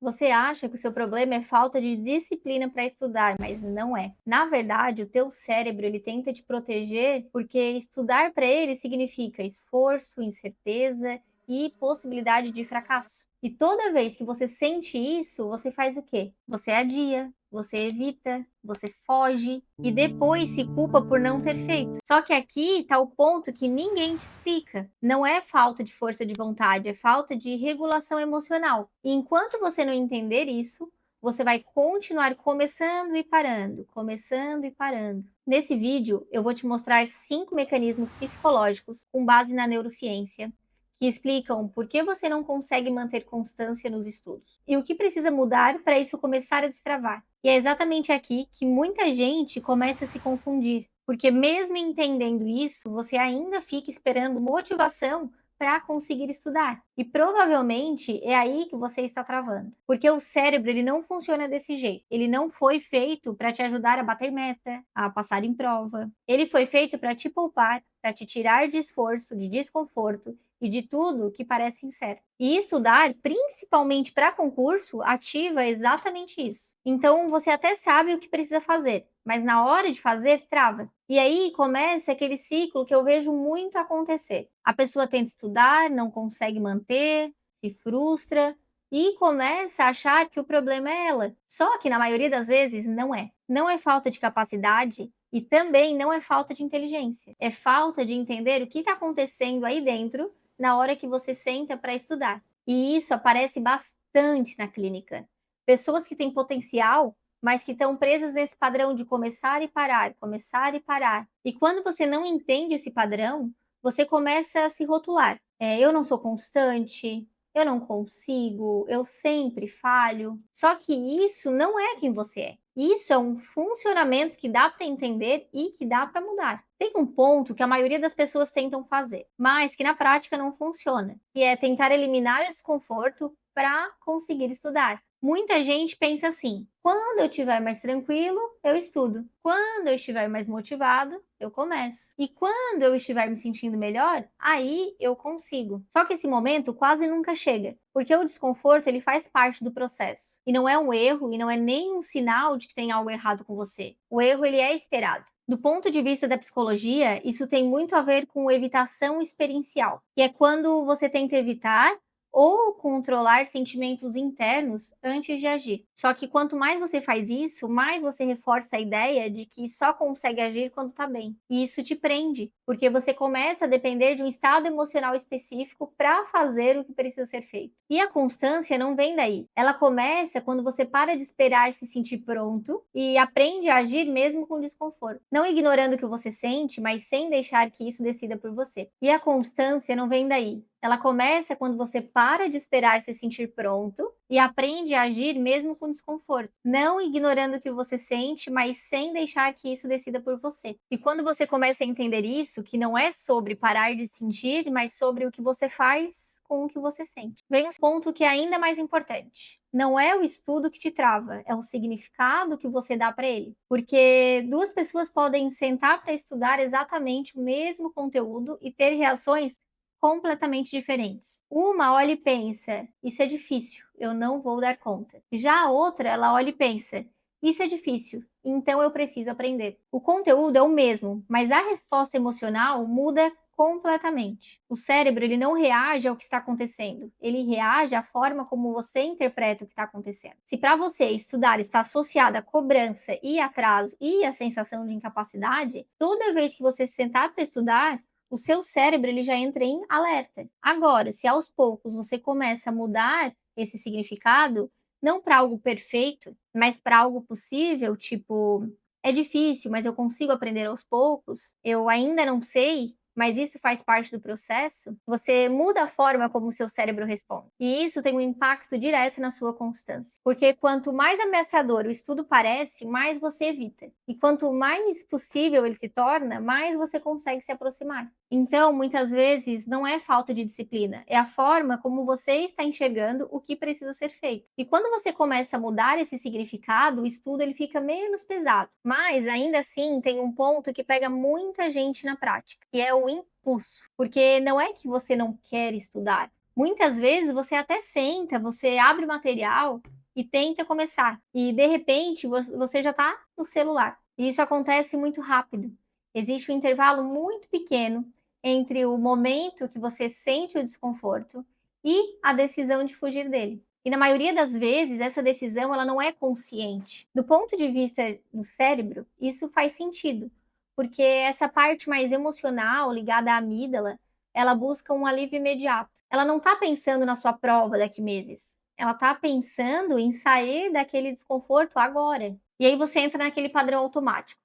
Você acha que o seu problema é falta de disciplina para estudar, mas não é. Na verdade, o teu cérebro ele tenta te proteger porque estudar para ele significa esforço, incerteza e possibilidade de fracasso. E toda vez que você sente isso, você faz o quê? Você adia, você evita, você foge e depois se culpa por não ter feito. Só que aqui está o ponto que ninguém te explica. Não é falta de força de vontade, é falta de regulação emocional. E enquanto você não entender isso, você vai continuar começando e parando, começando e parando. Nesse vídeo, eu vou te mostrar 5 mecanismos psicológicos com base na neurociência que explicam por que você não consegue manter constância nos estudos e o que precisa mudar para isso começar a destravar. E é exatamente aqui que muita gente começa a se confundir, porque mesmo entendendo isso, você ainda fica esperando motivação para conseguir estudar. E provavelmente é aí que você está travando. Porque o cérebro ele não funciona desse jeito. Ele não foi feito para te ajudar a bater meta, a passar em prova. Ele foi feito para te poupar, para te tirar de esforço, de desconforto e de tudo que parece incerto. E estudar, principalmente para concurso, ativa exatamente isso. Então você até sabe o que precisa fazer, mas na hora de fazer, trava. E aí começa aquele ciclo que eu vejo muito acontecer. A pessoa tenta estudar, não consegue manter, se frustra e começa a achar que o problema é ela. Só que na maioria das vezes não é. Não é falta de capacidade e também não é falta de inteligência. É falta de entender o que está acontecendo aí dentro na hora que você senta para estudar. E isso aparece bastante na clínica. Pessoas que têm potencial, mas que estão presas nesse padrão de começar e parar, começar e parar. E quando você não entende esse padrão, você começa a se rotular. Eu não sou constante, eu não consigo, eu sempre falho. Só que isso não é quem você é. Isso é um funcionamento que dá para entender e que dá para mudar. Tem um ponto que a maioria das pessoas tentam fazer, mas que na prática não funciona, que é tentar eliminar o desconforto para conseguir estudar. Muita gente pensa assim: quando eu estiver mais tranquilo, eu estudo. Quando eu estiver mais motivado, eu começo. E quando eu estiver me sentindo melhor, aí eu consigo. Só que esse momento quase nunca chega, porque o desconforto ele faz parte do processo. E não é um erro e não é nem um sinal de que tem algo errado com você. O erro ele é esperado. Do ponto de vista da psicologia, isso tem muito a ver com evitação experiencial, que é quando você tenta evitar ou controlar sentimentos internos antes de agir. Só que quanto mais você faz isso, mais você reforça a ideia de que só consegue agir quando tá bem. E isso te prende, porque você começa a depender de um estado emocional específico para fazer o que precisa ser feito. E a constância não vem daí. Ela começa quando você para de esperar se sentir pronto e aprende a agir mesmo com desconforto. Não ignorando o que você sente, mas sem deixar que isso decida por você. E a constância não vem daí. Ela começa quando você para de esperar se sentir pronto e aprende a agir mesmo com desconforto, não ignorando o que você sente, mas sem deixar que isso decida por você. E quando você começa a entender isso, que não é sobre parar de sentir, mas sobre o que você faz com o que você sente. Vem um ponto que é ainda mais importante. Não é o estudo que te trava, é o significado que você dá para ele. Porque duas pessoas podem sentar para estudar exatamente o mesmo conteúdo e ter reações completamente diferentes. Uma olha e pensa: isso é difícil, eu não vou dar conta. Já a outra, ela olha e pensa: isso é difícil, então eu preciso aprender. O conteúdo é o mesmo, mas a resposta emocional muda completamente. O cérebro ele não reage ao que está acontecendo, ele reage à forma como você interpreta o que está acontecendo. Se para você estudar está associado a cobrança e atraso e a sensação de incapacidade, toda vez que você sentar para estudar, o seu cérebro ele já entra em alerta. Agora, se aos poucos você começa a mudar esse significado, não para algo perfeito, mas para algo possível, tipo, é difícil, mas eu consigo aprender aos poucos, eu ainda não sei, mas isso faz parte do processo, você muda a forma como o seu cérebro responde. E isso tem um impacto direto na sua constância. Porque quanto mais ameaçador o estudo parece, mais você evita. E quanto mais possível ele se torna, mais você consegue se aproximar. Então, muitas vezes, não é falta de disciplina, é a forma como você está enxergando o que precisa ser feito. E quando você começa a mudar esse significado, o estudo ele fica menos pesado. Mas, ainda assim, tem um ponto que pega muita gente na prática, que é o impulso. Porque não é que você não quer estudar. Muitas vezes você até senta, você abre o material e tenta começar. E de repente você já está no celular. E isso acontece muito rápido. Existe um intervalo muito pequeno entre o momento que você sente o desconforto e a decisão de fugir dele. E na maioria das vezes, essa decisão ela não é consciente. Do ponto de vista do cérebro, isso faz sentido, porque essa parte mais emocional, ligada à amígdala, ela busca um alívio imediato. Ela não está pensando na sua prova daqui meses. Ela está pensando em sair daquele desconforto agora. E aí você entra naquele padrão automático.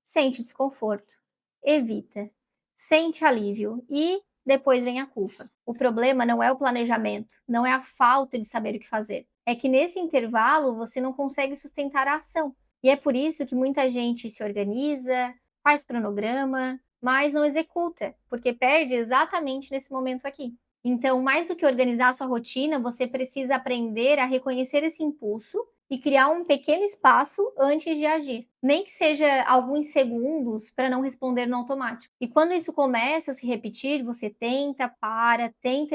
Sente desconforto, evita, sente alívio e depois vem a culpa. O problema não é o planejamento, não é a falta de saber o que fazer. É que nesse intervalo você não consegue sustentar a ação. E é por isso que muita gente se organiza, faz cronograma, mas não executa, porque perde exatamente nesse momento aqui. Então, mais do que organizar a sua rotina, você precisa aprender a reconhecer esse impulso e criar um pequeno espaço antes de agir, nem que seja alguns segundos para não responder no automático. E quando isso começa a se repetir, você tenta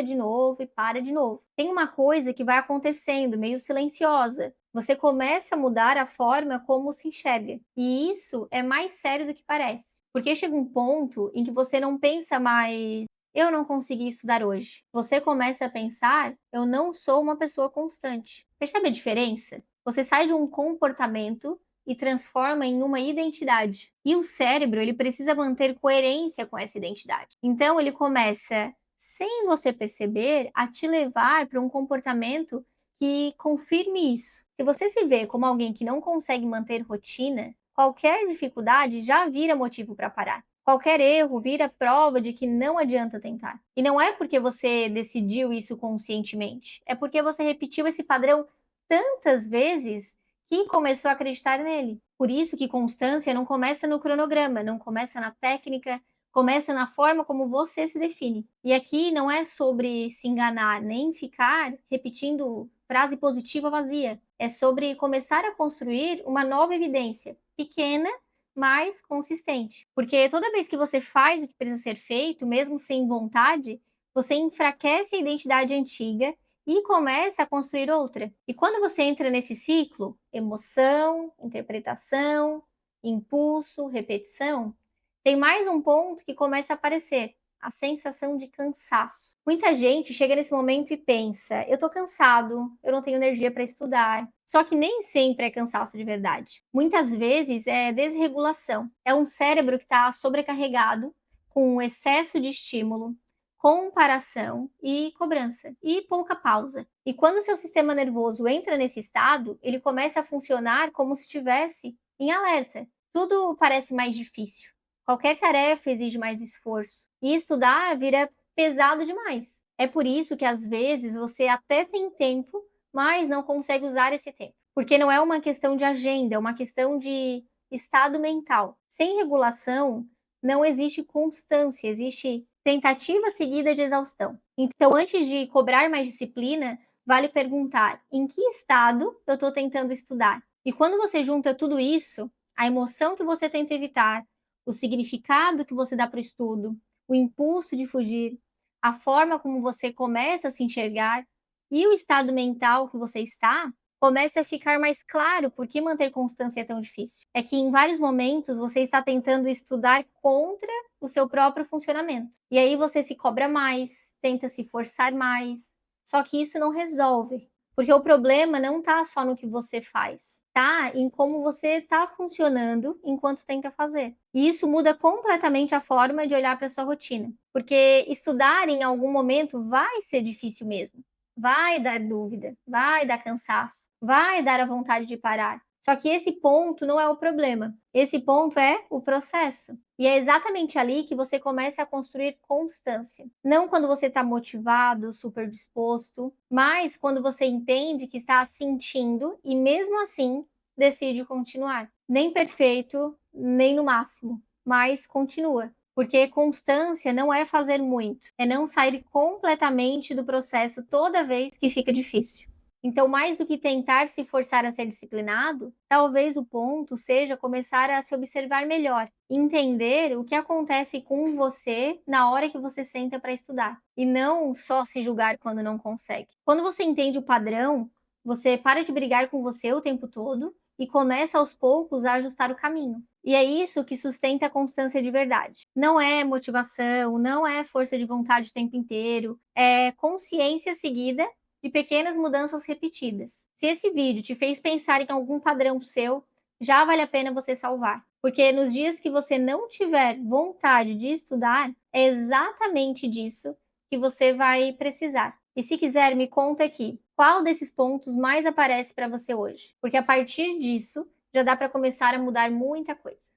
de novo e para de novo. Tem uma coisa que vai acontecendo, meio silenciosa. Você começa a mudar a forma como se enxerga. E isso é mais sério do que parece. Porque chega um ponto em que você não pensa mais eu não consegui estudar hoje. Você começa a pensar, eu não sou uma pessoa constante. Percebe a diferença? Você sai de um comportamento e transforma em uma identidade. E o cérebro, ele precisa manter coerência com essa identidade. Então ele começa, sem você perceber, a te levar para um comportamento que confirme isso. Se você se vê como alguém que não consegue manter rotina, qualquer dificuldade já vira motivo para parar. Qualquer erro vira prova de que não adianta tentar. E não é porque você decidiu isso conscientemente, é porque você repetiu esse padrão tantas vezes que começou a acreditar nele. Por isso que constância não começa no cronograma, não começa na técnica, começa na forma como você se define. E aqui não é sobre se enganar, nem ficar repetindo frase positiva vazia. É sobre começar a construir uma nova evidência, pequena, mais consistente. Porque toda vez que você faz o que precisa ser feito, mesmo sem vontade, você enfraquece a identidade antiga e começa a construir outra. E quando você entra nesse ciclo, emoção, interpretação, impulso, repetição, tem mais um ponto que começa a aparecer, a sensação de cansaço. Muita gente chega nesse momento e pensa: eu tô cansado, eu não tenho energia para estudar. Só que nem sempre é cansaço de verdade. Muitas vezes é desregulação. É um cérebro que está sobrecarregado com um excesso de estímulo, comparação e cobrança e pouca pausa. E quando o seu sistema nervoso entra nesse estado, ele começa a funcionar como se estivesse em alerta. Tudo parece mais difícil. Qualquer tarefa exige mais esforço. E estudar vira pesado demais. É por isso que às vezes você até tem tempo, mas não consegue usar esse tempo. Porque não é uma questão de agenda, é uma questão de estado mental. Sem regulação, não existe constância, existe tentativa seguida de exaustão. Então, antes de cobrar mais disciplina, vale perguntar em que estado eu estou tentando estudar. E quando você junta tudo isso, a emoção que você tenta evitar, o significado que você dá para o estudo, o impulso de fugir, a forma como você começa a se enxergar e o estado mental que você está, começa a ficar mais claro por que manter constância é tão difícil. É que em vários momentos você está tentando estudar contra o seu próprio funcionamento. E aí você se cobra mais, tenta se forçar mais. Só que isso não resolve. Porque o problema não está só no que você faz, tá? Em como você está funcionando enquanto tenta fazer. E isso muda completamente a forma de olhar para sua rotina. Porque estudar em algum momento vai ser difícil mesmo. Vai dar dúvida, vai dar cansaço, vai dar a vontade de parar. Só que esse ponto não é o problema. Esse ponto é o processo. E é exatamente ali que você começa a construir constância. Não quando você está motivado, super disposto, mas quando você entende que está sentindo e mesmo assim decide continuar. Nem perfeito, nem no máximo, mas continua. Porque constância não é fazer muito, é não sair completamente do processo toda vez que fica difícil. Então, mais do que tentar se forçar a ser disciplinado, talvez o ponto seja começar a se observar melhor, entender o que acontece com você na hora que você senta para estudar, e não só se julgar quando não consegue. Quando você entende o padrão, Você para de brigar com você o tempo todo e começa aos poucos a ajustar o caminho. E é isso que sustenta a constância de verdade. Não é motivação, não é força de vontade o tempo inteiro, é consciência seguida de pequenas mudanças repetidas. Se esse vídeo te fez pensar em algum padrão seu, já vale a pena você salvar. Porque nos dias que você não tiver vontade de estudar, é exatamente disso que você vai precisar. E se quiser, me conta aqui, qual desses pontos mais aparece para você hoje? Porque a partir disso, já dá para começar a mudar muita coisa.